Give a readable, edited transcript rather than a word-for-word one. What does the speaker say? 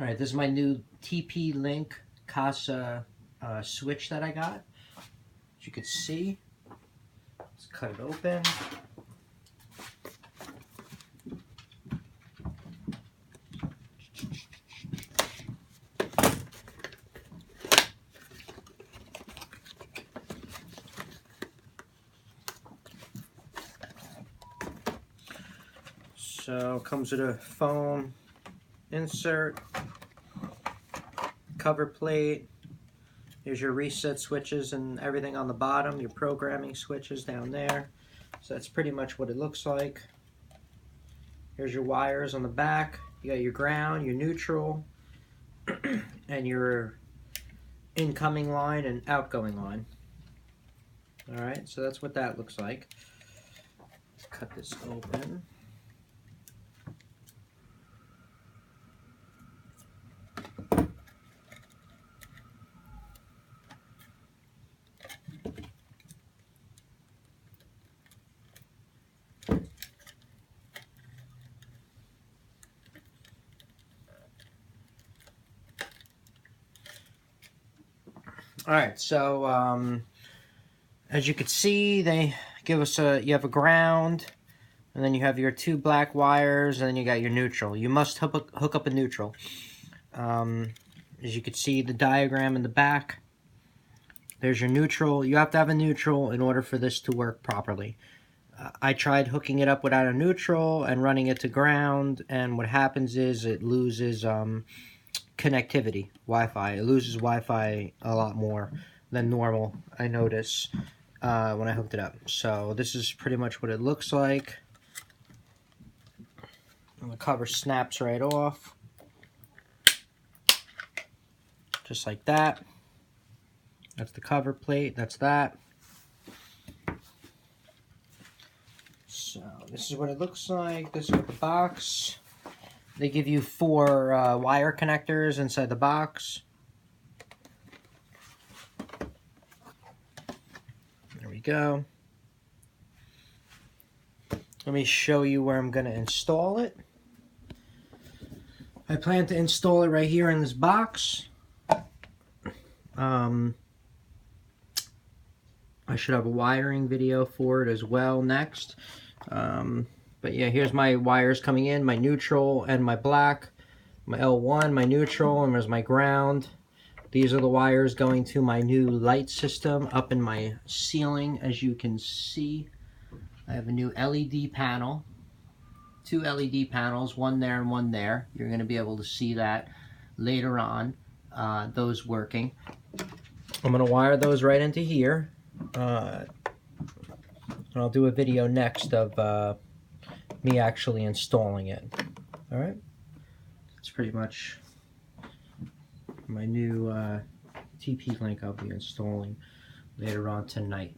Alright, this is my new TP-Link kasa switch that I got. As you can see, let's cut it open. So it comes with a foam insert, cover plate. Here's your reset switches and everything on the bottom, your programming switches down there. So that's pretty much what it looks like. Here's your wires on the back. You got your ground, your neutral, and your incoming line and outgoing line. Alright, so that's what that looks like. Let's cut this open. Alright, so as you can see, they give us you have a ground, and then you have your two black wires, and then you got your neutral. You must hook up a neutral. As you can see, the diagram in the back, there's your neutral. You have to have a neutral in order for this to work properly. I tried hooking it up without a neutral and running it to ground, and what happens is it loses connectivity, Wi-Fi. It loses Wi-Fi a lot more than normal, I notice, when I hooked it up. So this is pretty much what it looks like. And the cover snaps right off. Just like that. That's the cover plate, that's that. So this is what it looks like. This is what the box. They give you 4 wire connectors inside the box. There we go. Let me show you where I'm going to install it. I plan to install it right here in this box. I should have a wiring video for it as well next. But yeah, here's my wires coming in, my neutral and my black, my L1, my neutral, and there's my ground. These are the wires going to my new light system up in my ceiling. As you can see, I have a new LED panel, 2 LED panels, one there and one there. You're going to be able to see that later on, those working. I'm going to wire those right into here. I'll do a video next of me actually installing it. Alright, that's pretty much my new TP-Link I'll be installing later on tonight.